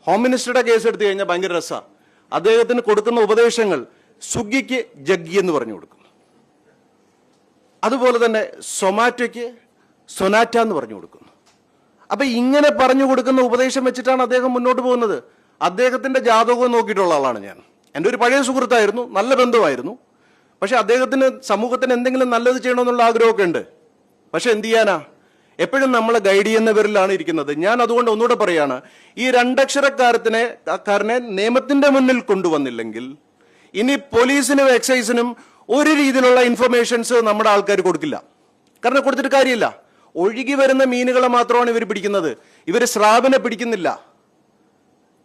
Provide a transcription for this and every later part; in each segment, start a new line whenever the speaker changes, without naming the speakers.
Home മിനിസ്റ്ററുടെ case എടുത്തു കഴിഞ്ഞാൽ ഭയങ്കര രസമാണ്. അദ്ദേഹത്തിന് കൊടുക്കുന്ന ഉപദേശങ്ങൾ സ്വിഗ്ഗിക്ക് ജഗ്ഗി എന്ന് പറഞ്ഞു കൊടുക്കും. അതുപോലെ തന്നെ സൊമാറ്റോയ്ക്ക് സൊനാറ്റ എന്ന് പറഞ്ഞു കൊടുക്കുന്നു. അപ്പൊ ഇങ്ങനെ പറഞ്ഞു കൊടുക്കുന്ന ഉപദേശം വെച്ചിട്ടാണ് അദ്ദേഹം മുന്നോട്ട് പോകുന്നത്. അദ്ദേഹത്തിന്റെ ജാതകവും നോക്കിയിട്ടുള്ള ആളാണ് ഞാൻ. എൻ്റെ ഒരു പഴയ സുഹൃത്തായിരുന്നു, നല്ല ബന്ധമായിരുന്നു. പക്ഷെ അദ്ദേഹത്തിന് സമൂഹത്തിന് എന്തെങ്കിലും നല്ലത് ചെയ്യണമെന്നുള്ള ആഗ്രഹമൊക്കെ ഉണ്ട്. പക്ഷെ എന്ത് ചെയ്യാനാ, എപ്പോഴും നമ്മളെ ഗൈഡ് ചെയ്യുന്ന പേരിലാണ് ഇരിക്കുന്നത്. ഞാൻ അതുകൊണ്ട് ഒന്നുകൂടെ പറയാണ്, ഈ രണ്ടക്ഷരക്കാരനെ നിയമത്തിന്റെ മുന്നിൽ കൊണ്ടുവന്നില്ലെങ്കിൽ ഇനി പോലീസിനും എക്സൈസിനും ഒരു രീതിയിലുള്ള ഇൻഫർമേഷൻസ് നമ്മുടെ ആൾക്കാർ കൊടുക്കില്ല. കാരണം കൊടുത്തിട്ട് കാര്യമില്ല. ഒഴുകി വരുന്ന മീനുകളെ മാത്രമാണ് ഇവർ പിടിക്കുന്നത്. ഇവർ സ്രാവിനെ പിടിക്കുന്നില്ല.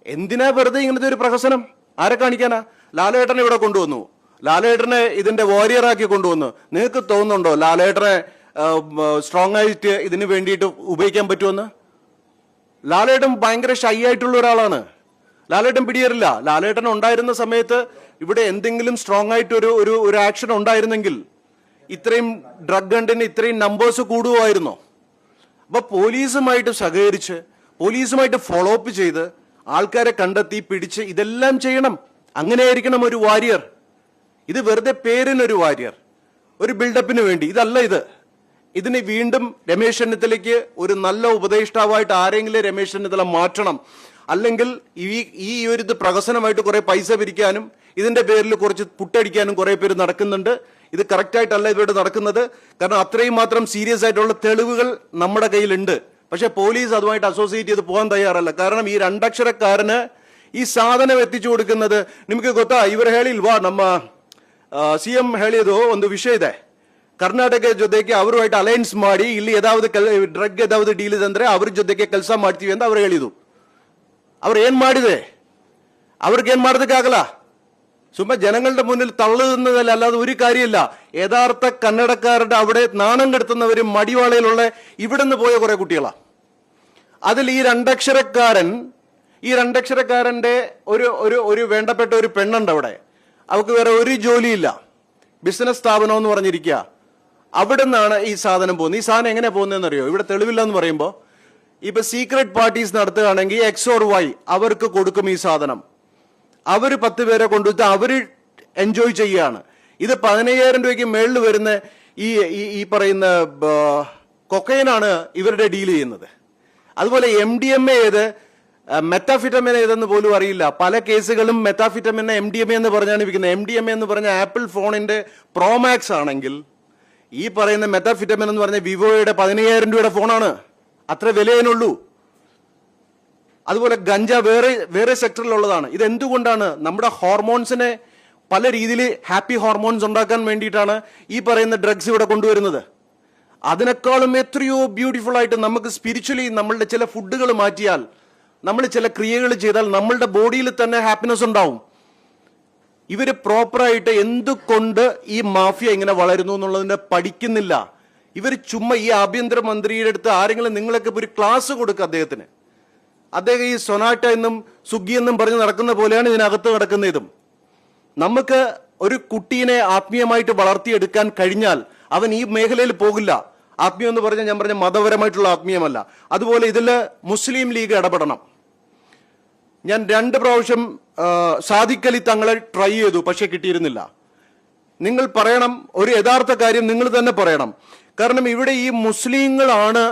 എന്തിനാ വെറുതെ ഇങ്ങനത്തെ ഒരു പ്രഹസനം? ആരെ കാണിക്കാനാ? ലാലേട്ടനെ ഇവിടെ കൊണ്ടുവന്നു, ലാലേട്ടനെ ഇതിന്റെ വാരിയറാക്കി കൊണ്ടുവന്നു. നിങ്ങൾക്ക് തോന്നുന്നുണ്ടോ ലാലേട്ടനെ സ്ട്രോങ് ആയിട്ട് ഇതിന് വേണ്ടിയിട്ട് ഉപയോഗിക്കാൻ പറ്റുമെന്ന്? ലാലേട്ടൻ ഭയങ്കര ഷൈ ആയിട്ടുള്ള ഒരാളാണ്. ലാലേട്ടൻ പിടിയേറില്ല. ലാലേട്ടൻ ഉണ്ടായിരുന്ന സമയത്ത് ഇവിടെ എന്തെങ്കിലും സ്ട്രോങ് ആയിട്ട് ഒരു ആക്ഷൻ ഉണ്ടായിരുന്നെങ്കിൽ ഇത്രയും ഡ്രഗ് ഹണ്ടിന് ഇത്രയും നമ്പേഴ്സ് കൂടുമായിരുന്നോ? അപ്പൊ പോലീസുമായിട്ട് സഹകരിച്ച് പോലീസുമായിട്ട് ഫോളോ അപ്പ് ചെയ്ത് ആൾക്കാരെ കണ്ടെത്തി പിടിച്ച് ഇതെല്ലാം ചെയ്യണം. അങ്ങനെയായിരിക്കണം ഒരു വാരിയർ. ഇത് വെറുതെ പേരിനൊരു വാരിയർ, ഒരു ബിൽഡപ്പിന് വേണ്ടി ഇതല്ല. ഇതിന് വീണ്ടും രമേശ് ചെന്നിത്തലയ്ക്ക് ഒരു നല്ല ഉപദേഷ്ടാവായിട്ട് ആരെങ്കിലും രമേശ് ചെന്നിത്തല മാറ്റണം. അല്ലെങ്കിൽ ഈ ഒരു ഇത് പ്രഹസനമായിട്ട് കുറെ പൈസ പിരിക്കാനും ഇതിന്റെ പേരിൽ കുറച്ച് പുട്ടടിക്കാനും കുറെ പേര് നടക്കുന്നുണ്ട്. ഇത് കറക്റ്റായിട്ടല്ല ഇവരുടെ നടക്കുന്നത്. കാരണം അത്രയും മാത്രം സീരിയസ് ആയിട്ടുള്ള തെളിവുകൾ നമ്മുടെ കയ്യിലുണ്ട്. പക്ഷെ പോലീസ് അതുമായിട്ട് അസോസിയേറ്റ് ചെയ്ത് പോകാൻ തയ്യാറല്ല. കാരണം ಈ രണ്ടക്ഷരക്കാരന് ಈ ಸಾಧನ ಎತ್ತಿച്ചു കൊടുക്കുന്നത് ನಿಮಗೆ ಗೊತ್ತಾ? ಇವರ ಹೇಳಿಲ್ವಾ, ನಮ್ಮ CM ಹೇಳಿದ್ದು ಒಂದು ವಿಷಯ ಇದೆ. ಕರ್ನಾಟಕ ಜೊತೆಗೆ ಅವರುമായിട്ട് ಅಲೈನ್ಸ್ ಮಾಡಿ ಇಲ್ಲಿ ಯಾವ್ದು ಡ್ರಗ್ ಯಾವ್ದು ಡೀಲ್ ಇದೆ ಅಂದ್ರೆ ಅವ್ರ ಜೊತೆಗೆ ಕೆಲಸ ಮಾಡ್ತೀವಿ ಅಂತ ಅವ್ರು ಹೇಳಿದ್ರು. ಅವ್ರು ಏನ್ ಮಾಡಿದೆ? ಅವ್ರಿಗೇನ್ ಮಾಡೋದಕ್ಕಾಗಲ್ಲ. ചുമ്മാ ജനങ്ങളുടെ മുന്നിൽ തള്ളുന്നതല്ല, അല്ലാതെ ഒരു കാര്യമില്ല. യഥാർത്ഥ കന്നഡക്കാരുടെ അവിടെ നാണം കെടുത്തുന്നവരും മടിവാളയിലുള്ള ഇവിടെ നിന്ന് പോയ കുറെ കുട്ടികളാ. അതിൽ ഈ രണ്ടക്ഷരക്കാരന്റെ ഒരു വേണ്ടപ്പെട്ട ഒരു പെണ്ണുണ്ട് അവിടെ. അവർക്ക് വേറെ ഒരു ജോലിയില്ല, ബിസിനസ് സ്ഥാപനം എന്ന് പറഞ്ഞിരിക്കുക. അവിടെ നിന്നാണ് ഈ സാധനം പോകുന്നത്. ഈ സാധനം എങ്ങനെ പോകുന്നതെന്ന് അറിയോ? ഇവിടെ തെളിവില്ല എന്ന് പറയുമ്പോൾ ഇപ്പൊ സീക്രട്ട് പാർട്ടീസ് നടത്തുകയാണെങ്കിൽ X or Y അവർക്ക് കൊടുക്കും ഈ സാധനം. അവര് 10 പേരെ കൊണ്ടുവച്ച് അവര് എൻജോയ് ചെയ്യുകയാണ്. ഇത് 15,000 രൂപയ്ക്ക് മേളിൽ വരുന്ന ഈ പറയുന്ന കൊക്കൈനാണ് ഇവരുടെ ഡീൽ ചെയ്യുന്നത്. അതുപോലെ MDMA ഏത്, മെത്താഫിറ്റമിൻ ഏതെന്ന് പോലും അറിയില്ല. പല കേസുകളും മെത്താഫിറ്റമിനെ MDMA എന്ന് പറഞ്ഞാണ് വിൽക്കുന്നത്. MDMA എന്ന് പറഞ്ഞ ആപ്പിൾ ഫോണിന്റെ പ്രോമാക്സ് ആണെങ്കിൽ ഈ പറയുന്ന മെത്താഫിറ്റമിൻ എന്ന് പറഞ്ഞ വിവോയുടെ 15,000 രൂപയുടെ ഫോണാണ്. അത്ര വിലയേനുള്ളൂ. അതുപോലെ ഗഞ്ച വേറെ സെക്ടറിലുള്ളതാണ്. ഇത് എന്തുകൊണ്ടാണ്? നമ്മുടെ ഹോർമോൺസിനെ പല രീതിയിൽ ഹാപ്പി ഹോർമോൺസ് ഉണ്ടാക്കാൻ വേണ്ടിയിട്ടാണ് ഈ പറയുന്ന ഡ്രഗ്സ് ഇവിടെ കൊണ്ടുവരുന്നത്. അതിനേക്കാളും എത്രയോ ബ്യൂട്ടിഫുൾ ആയിട്ട് നമുക്ക് സ്പിരിച്വലി നമ്മളുടെ ചില ഫുഡുകൾ മാറ്റിയാൽ, നമ്മൾ ചില ക്രിയകൾ ചെയ്താൽ നമ്മളുടെ ബോഡിയിൽ തന്നെ ഹാപ്പിനെസ് ഉണ്ടാവും. ഇവര് പ്രോപ്പറായിട്ട് എന്തുകൊണ്ട് ഈ മാഫിയ ഇങ്ങനെ വളരുന്നു എന്നുള്ളതിന്റെ പഠിക്കുന്നില്ല. ഇവർ ചുമ്മാ ഈ ആഭ്യന്തരമന്ത്രിയുടെ അടുത്ത് ആരെങ്കിലും നിങ്ങളൊക്കെ ഒരു ക്ലാസ് കൊടുക്കുക അദ്ദേഹത്തിന്. അദ്ദേഹം ഈ സൊനാറ്റ എന്നും സ്വിഗ്ഗി എന്നും പറഞ്ഞ് നടക്കുന്ന പോലെയാണ് ഇതിനകത്ത് നടക്കുന്നതും. നമുക്ക് ഒരു കുട്ടീനെ ആത്മീയമായിട്ട് വളർത്തിയെടുക്കാൻ കഴിഞ്ഞാൽ അവൻ ഈ മേഖലയിൽ പോകില്ല. ആത്മീയം എന്ന് പറഞ്ഞാൽ ഞാൻ പറഞ്ഞ മതപരമായിട്ടുള്ള ആത്മീയമല്ല. അതുപോലെ ഇതിൽ മുസ്ലിം ലീഗ് ഇടപെടണം. ഞാൻ 2 പ്രാവശ്യം സാദിഖ് അലി തങ്ങളെ ട്രൈ ചെയ്തു, പക്ഷെ കിട്ടിയിരുന്നില്ല. നിങ്ങൾ പറയണം, ഒരു യഥാർത്ഥ കാര്യം നിങ്ങൾ തന്നെ പറയണം. കാരണം ഇവിടെ ഈ മുസ്ലിങ്ങളാണ്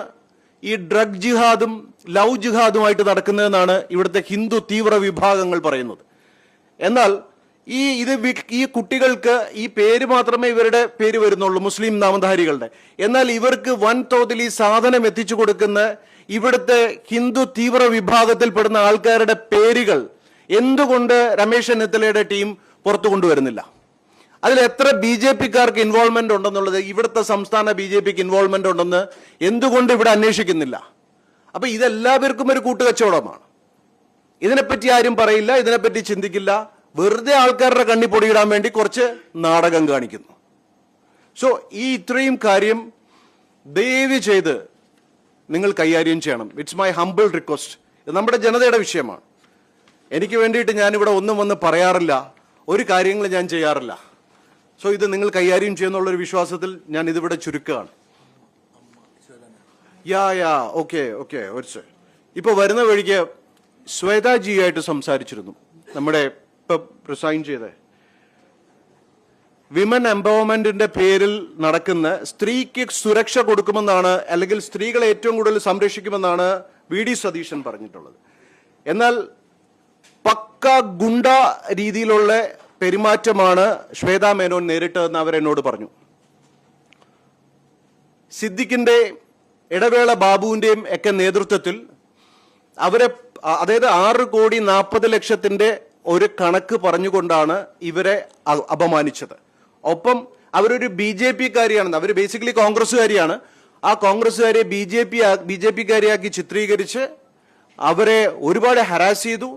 ഈ ഡ്രഗ് ജിഹാദും ലവ് ജിഹാദുമായിട്ട് നടക്കുന്നതെന്നാണ് ഇവിടുത്തെ ഹിന്ദു തീവ്ര വിഭാഗങ്ങൾ പറയുന്നത്. എന്നാൽ ഈ കുട്ടികൾക്ക് ഈ പേര് മാത്രമേ ഇവരുടെ പേര് വരുന്നുള്ളൂ, മുസ്ലിം നാമധാരികളുടെ. എന്നാൽ ഇവർക്ക് വൻതോതിൽ ഈ സാധനം എത്തിച്ചു കൊടുക്കുന്ന ഇവിടുത്തെ ഹിന്ദു തീവ്ര വിഭാഗത്തിൽപ്പെടുന്ന ആൾക്കാരുടെ പേരുകൾ എന്തുകൊണ്ട് രമേശ് ചെന്നിത്തലയുടെ ടീം പുറത്തു കൊണ്ടുവരുന്നില്ല? അതിൽ എത്ര BJP-ക്കാർക്ക് ഇൻവോൾവ്മെന്റ് ഉണ്ടെന്നുള്ളത്, ഇവിടുത്തെ സംസ്ഥാന BJP-ക്ക് ഇൻവോൾവ്മെന്റ് ഉണ്ടെന്ന് എന്തുകൊണ്ട് ഇവിടെ അന്വേഷിക്കുന്നില്ല? അപ്പൊ ഇതെല്ലാവർക്കും ഒരു കൂട്ടുകച്ചവടമാണ്. ഇതിനെപ്പറ്റി ആരും പറയില്ല, ഇതിനെപ്പറ്റി ചിന്തിക്കില്ല. വെറുതെ ആൾക്കാരുടെ കണ്ണി പൊടിയിടാൻ വേണ്ടി കുറച്ച് നാടകം കാണിക്കുന്നു. സോ ഇത്രയും കാര്യം ദയവ് ചെയ്ത് നിങ്ങൾ കൈകാര്യം ചെയ്യണം. It's my humble request. ഇത് നമ്മുടെ ജനതയുടെ വിഷയമാണ്. എനിക്ക് വേണ്ടിയിട്ട് ഞാനിവിടെ ഒന്നും വന്ന് പറയാറില്ല, ഒരു കാര്യങ്ങൾ ഞാൻ ചെയ്യാറില്ല. സോ ഇത് നിങ്ങൾ കൈകാര്യം ചെയ്യുന്നുള്ളൊരു വിശ്വാസത്തിൽ ഞാൻ ഇതിവിടെ ചുരുക്കുകയാണ്. ഓക്കെ ഇപ്പൊ വരുന്ന വഴിക്ക് ശ്വേതാജിയായിട്ട് സംസാരിച്ചിരുന്നു. നമ്മുടെ ഇപ്പം റിസൈൻ ചെയ്ത വിമൻ എംപവർമെന്റിന്റെ പേരിൽ നടക്കുന്ന സ്ത്രീക്ക് സുരക്ഷ കൊടുക്കുമെന്നാണ്, അല്ലെങ്കിൽ സ്ത്രീകളെ ഏറ്റവും കൂടുതൽ സംരക്ഷിക്കുമെന്നാണ് വി.ഡി. സതീശൻ പറഞ്ഞിട്ടുള്ളത്. എന്നാൽ പക്ക ഗുണ്ട രീതിയിലുള്ള പെരുമാറ്റമാണ് ശ്വേതാ മേനോൻ നേരിട്ടതെന്ന് അവരെന്നോട് പറഞ്ഞു. സിദ്ദിഖിന്റെ ഇടവേള ബാബുവിന്റെയും ഒക്കെ നേതൃത്വത്തിൽ അവരെ, അതായത് 6,40,00,000 ഒരു കണക്ക് പറഞ്ഞുകൊണ്ടാണ് ഇവരെ അപമാനിച്ചത്. ഒപ്പം അവരൊരു BJP കാരിയാണെന്ന്, അവർ ബേസിക്കലി കോൺഗ്രസ്സുകാരിയാണ്. ആ കോൺഗ്രസ്സുകാരെ BJP കാരിയാക്കി ചിത്രീകരിച്ച് അവരെ ഒരുപാട് ഹരാസ് ചെയ്തു.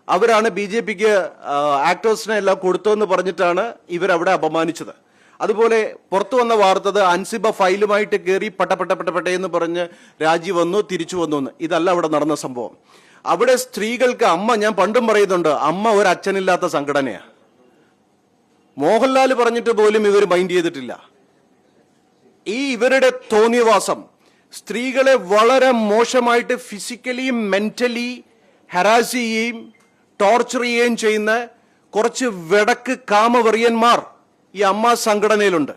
അവരാണ് BJPക്ക് ആക്ടേഴ്സിനെ എല്ലാം കൊടുത്തതെന്ന് പറഞ്ഞിട്ടാണ് ഇവരവിടെ അപമാനിച്ചത്. അതുപോലെ പുറത്തു വന്ന വാർത്തത് അൻസിബ ഫയലുമായിട്ട് കയറി പട്ടന്ന് പറഞ്ഞ് രാജി വന്നു, തിരിച്ചു വന്നു എന്ന്. ഇതല്ല അവിടെ നടന്ന സംഭവം. അവിടെ സ്ത്രീകൾക്ക് അമ്മ, ഞാൻ പണ്ടും പറയുന്നുണ്ട്, അമ്മ ഒരു അച്ഛനില്ലാത്ത സംഘടനയാണ്. മോഹൻലാൽ പറഞ്ഞിട്ട് പോലും ഇവർ മൈൻഡ് ചെയ്തിട്ടില്ല. ഇവരുടെ തോന്നിയവാസം സ്ത്രീകളെ വളരെ മോശമായിട്ട് ഫിസിക്കലി മെന്റലി ഹരാസ് ചെയ്യുകയും ടോർച്ചർ ചെയ്യുകയും ചെയ്യുന്ന കുറച്ച് വെടക്ക് കാമവെറിയന്മാർ ഈ അമ്മ സംഘടനയിലുണ്ട്.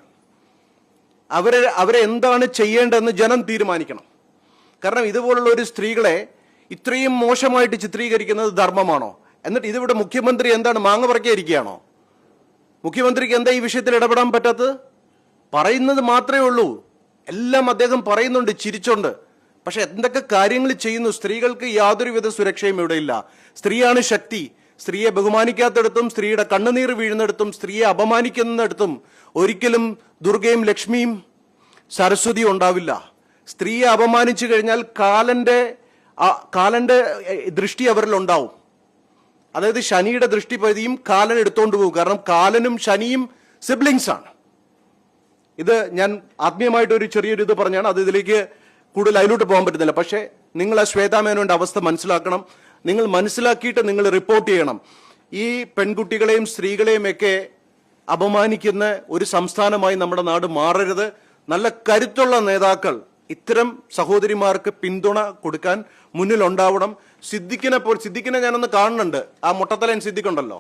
അവരെ എന്താണ് ചെയ്യേണ്ടതെന്ന് ജനം തീരുമാനിക്കണം. കാരണം ഇതുപോലുള്ള ഒരു സ്ത്രീകളെ ഇത്രയും മോശമായിട്ട് ചിത്രീകരിക്കുന്നത് ധർമ്മമാണോ? എന്നിട്ട് ഇതിവിടെ മുഖ്യമന്ത്രി എന്താണ് മാങ്ങ പറക്കിയിരിക്കുകയാണോ? മുഖ്യമന്ത്രിക്ക് എന്താ ഈ വിഷയത്തിൽ ഇടപെടാൻ പറ്റാത്തത്? പറയുന്നത് മാത്രമേ ഉള്ളൂ, എല്ലാം അദ്ദേഹം പറയുന്നുണ്ട് ചിരിച്ചോണ്ട്. പക്ഷെ എന്തൊക്കെ കാര്യങ്ങൾ ചെയ്യുന്നു. സ്ത്രീകൾക്ക് യാതൊരുവിധ സുരക്ഷയും ഇവിടെ ഇല്ല. സ്ത്രീയാണ് ശക്തി. സ്ത്രീയെ ബഹുമാനിക്കാത്തിടത്തും, സ്ത്രീയുടെ കണ്ണുനീർ വീഴുന്നിടത്തും, സ്ത്രീയെ അപമാനിക്കുന്നിടത്തും ഒരിക്കലും ദുർഗയും ലക്ഷ്മിയും സരസ്വതിയും ഉണ്ടാവില്ല. സ്ത്രീയെ അപമാനിച്ചു കഴിഞ്ഞാൽ കാലന്റെ ദൃഷ്ടി അവരിൽ ഉണ്ടാവും. അതായത് ശനിയുടെ ദൃഷ്ടി പതിയും കാലൻ എടുത്തോണ്ട് പോകും. കാരണം കാലനും ശനിയും സിബ്ലിങ്സ് ആണ്. ഇത് ഞാൻ ആത്മീയമായിട്ട് ഒരു ചെറിയൊരു ഇത് പറഞ്ഞാണ്. അത് ഇതിലേക്ക് കൂടുതൽ അതിലോട്ട് പോകാൻ പറ്റുന്നില്ല. പക്ഷേ നിങ്ങൾ ആ ശ്വേതാ മേനോന്റെ അവസ്ഥ മനസ്സിലാക്കണം. നിങ്ങൾ മനസ്സിലാക്കിയിട്ട് നിങ്ങൾ റിപ്പോർട്ട് ചെയ്യണം. ഈ പെൺകുട്ടികളെയും സ്ത്രീകളെയും ഒക്കെ അപമാനിക്കുന്ന ഒരു സംസ്ഥാനമായി നമ്മുടെ നാട് മാറരുത്. നല്ല കരുത്തുള്ള നേതാക്കൾ ഇത്തരം സഹോദരിമാർക്ക് പിന്തുണ കൊടുക്കാൻ മുന്നിലുണ്ടാവണം. സിദ്ദിഖിനെ ഞാനൊന്ന് കാണുന്നുണ്ട്. ആ മുട്ടത്തലൻ സിദ്ദിഖുണ്ടല്ലോ,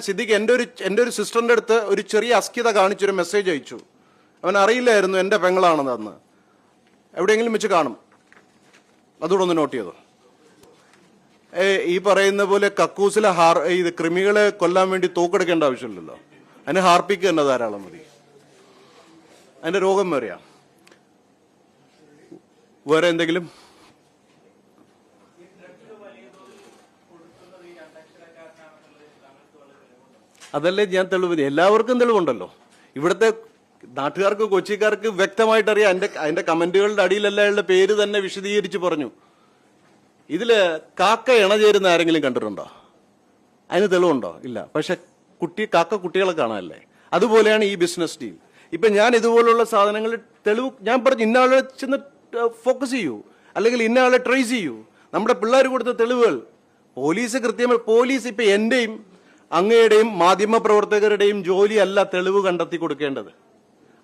സിദ്ദിഖ് എൻ്റെ ഒരു സിസ്റ്ററിന്റെ അടുത്ത് ഒരു ചെറിയ അസ്കിത കാണിച്ചൊരു മെസ്സേജ് അയച്ചു. അവൻ അറിയില്ലായിരുന്നു എൻ്റെ പെങ്ങളാണെന്ന്. അന്ന് എവിടെയെങ്കിലും വെച്ച് കാണും. അതുകൂടെ ഒന്ന് നോട്ട് ചെയ്തു. ഈ പറയുന്ന പോലെ കക്കൂസിലെ ഇത് കൃമികളെ കൊല്ലാൻ വേണ്ടി തോക്കെടുക്കേണ്ട ആവശ്യമില്ലല്ലോ. അതിന് ഹാർപ്പിക്ക് തന്നെ ധാരാളം മതി. അതിന്റെ രോഗം വേറെയാ. വേറെ എന്തെങ്കിലും? അതല്ലേ ഞാൻ തെളിവ്. എല്ലാവർക്കും തെളിവുണ്ടല്ലോ. ഇവിടുത്തെ നാട്ടുകാർക്ക്, കൊച്ചിക്കാർക്ക് വ്യക്തമായിട്ട് അറിയാം. അതിന്റെ കമന്റുകളുടെ അടിയിലെല്ലാം അയാളുടെ പേര് തന്നെ വിശദീകരിച്ച് പറഞ്ഞു. ഇതില് കാക്ക ഇണചേരുന്ന ആരെങ്കിലും കണ്ടിട്ടുണ്ടോ? അതിന് തെളിവുണ്ടോ? ഇല്ല. പക്ഷെ കാക്ക കുട്ടികളെ കാണാനല്ലേ? അതുപോലെയാണ് ഈ ബിസിനസ് ഡീൽ. ഇപ്പൊ ഞാൻ ഇതുപോലുള്ള സാധനങ്ങൾ തെളിവ് ഞാൻ പറഞ്ഞു, ഇന്നയാളെ ചെന്ന് ഫോക്കസ് ചെയ്യൂ, അല്ലെങ്കിൽ ഇന്നയാളെ ട്രേസ് ചെയ്യൂ. നമ്മുടെ പിള്ളേർ കൊടുത്ത തെളിവുകൾ പോലീസ് കൃത്യമായി, പോലീസ് ഇപ്പൊ എന്റെയും അങ്ങയുടെയും മാധ്യമ പ്രവർത്തകരുടെയും ജോലിയല്ല തെളിവ് കണ്ടെത്തി കൊടുക്കേണ്ടത്.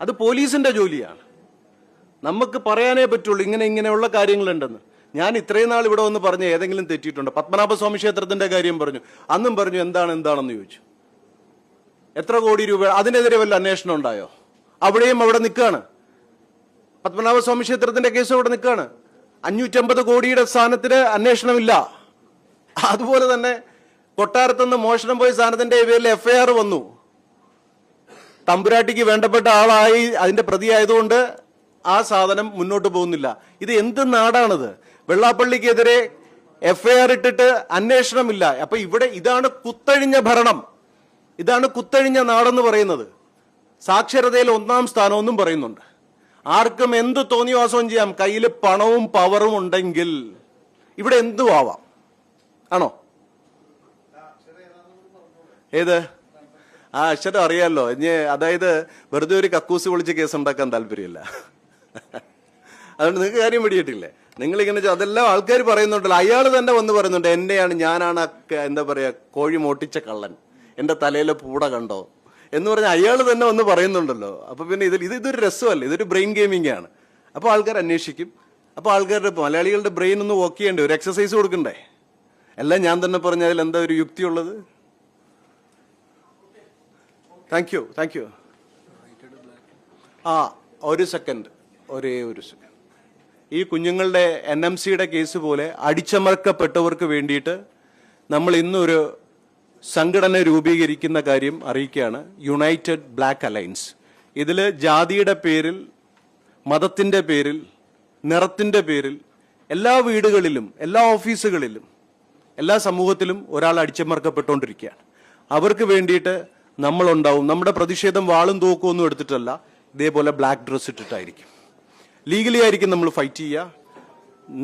അത് പോലീസിന്റെ ജോലിയാണ്. നമുക്ക് പറയാനേ പറ്റുള്ളൂ ഇങ്ങനെയുള്ള കാര്യങ്ങളുണ്ടെന്ന്. ഞാൻ ഇത്രയും നാൾ ഇവിടെ വന്ന് പറഞ്ഞ ഏതെങ്കിലും തെറ്റിയിട്ടുണ്ടോ? പത്മനാഭസ്വാമി ക്ഷേത്രത്തിന്റെ കാര്യം പറഞ്ഞു, അന്നും പറഞ്ഞു എന്താണെന്ന് ചോദിച്ചു. എത്ര കോടി രൂപ, അതിനെതിരെ വല്ല അന്വേഷണം ഉണ്ടായോ? അവിടെ നിൽക്കുകയാണ്. പത്മനാഭസ്വാമി ക്ഷേത്രത്തിന്റെ കേസ് അവിടെ നിൽക്കുകയാണ്. 550 കോടിയുടെ സ്ഥാനത്തിന് അന്വേഷണമില്ല. അതുപോലെ തന്നെ കൊട്ടാരത്തുനിന്ന് മോഷണം പോയ സ്ഥാനത്തിന്റെ പേരിൽ FIR വന്നു. തമ്പുരാട്ടിക്ക് വേണ്ടപ്പെട്ട ആളായി അതിന്റെ പ്രതിയായതുകൊണ്ട് ആ സാധനം മുന്നോട്ട് പോകുന്നില്ല. ഇത് എന്ത് നാടാണിത്? വെള്ളാപ്പള്ളിക്കെതിരെ FIR ഇട്ടിട്ട് അന്വേഷണമില്ല. അപ്പൊ ഇതാണ് കുത്തഴിഞ്ഞ ഭരണം, ഇതാണ് കുത്തഴിഞ്ഞ നാടെന്ന് പറയുന്നത്. സാക്ഷരതയിൽ 1-ാം സ്ഥാനമൊന്നും പറയുന്നുണ്ട്. ആർക്കും എന്ത് തോന്നിവാസവും ചെയ്യാം. കയ്യിൽ പണവും പവറും ഉണ്ടെങ്കിൽ ഇവിടെ എന്തും ആവാം. ആണോ? ഏത് ആ അക്ഷരം അറിയാലോ. അതായത് വെറുതെ ഒരു കക്കൂസ് പൊളിച്ച് കേസ് ഉണ്ടാക്കാൻ താല്പര്യമില്ല. അതുകൊണ്ട് നിങ്ങൾക്ക് കാര്യം പിടിയിട്ടില്ലേ? നിങ്ങളിങ്ങനെ അതെല്ലാം ആൾക്കാർ പറയുന്നുണ്ടല്ലോ. അയാൾ തന്നെ വന്ന് പറയുന്നുണ്ട്, ഞാനാണ് എന്താ പറയാ കോഴി മോട്ടിച്ച കള്ളൻ, എന്റെ തലയിലെ പൂട കണ്ടോ എന്ന് പറഞ്ഞ അയാൾ തന്നെ വന്ന് പറയുന്നുണ്ടല്ലോ. അപ്പൊ പിന്നെ ഇതൊരു രസമല്ല, ഇതൊരു ബ്രെയിൻ ഗെയിമിംഗ് ആണ്. അപ്പൊ ആൾക്കാർ അന്വേഷിക്കും. അപ്പോൾ ആൾക്കാരുടെ മലയാളികളുടെ ബ്രെയിൻ ഒന്ന് വർക്ക് ചെയ്യണ്ടേ, ഒരു എക്സസൈസ് കൊടുക്കണ്ടേ? എല്ലാം ഞാൻ തന്നെ പറഞ്ഞതിൽ എന്താ ഒരു യുക്തിയുള്ളത്? Thank you. ആ ഒരു സെക്കൻഡ്, ഒരേ ഒരു സെക്കൻഡ്. ഈ കുഞ്ഞുങ്ങളുടെ NMCയുടെ കേസ് പോലെ അടിച്ചമർക്കപ്പെട്ടവർക്ക് വേണ്ടിയിട്ട് നമ്മൾ ഇന്നൊരു സംഘടന രൂപീകരിക്കുന്ന കാര്യം അറിയിക്കുകയാണ്, യുണൈറ്റഡ് ബ്ലാക്ക് അലയൻസ്. ഇതിൽ ജാതിയുടെ പേരിൽ, മതത്തിൻ്റെ പേരിൽ, നിറത്തിൻ്റെ പേരിൽ എല്ലാ വീടുകളിലും, എല്ലാ ഓഫീസുകളിലും, എല്ലാ സമൂഹത്തിലും ഒരാൾ അടിച്ചമർക്കപ്പെട്ടുകൊണ്ടിരിക്കുകയാണ്. അവർക്ക് വേണ്ടിയിട്ട് നമ്മളുണ്ടാവും. നമ്മുടെ പ്രതിഷേധം വാളും തോക്കും ഒന്നും എടുത്തിട്ടല്ല, ഇതേപോലെ ബ്ലാക്ക് ഡ്രസ് ഇട്ടിട്ടായിരിക്കും. ലീഗലി ആയിരിക്കും നമ്മൾ ഫൈറ്റ് ചെയ്യുക.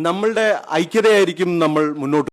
നമ്മളുടെ ഐക്യതയായിരിക്കും നമ്മൾ മുന്നോട്ട്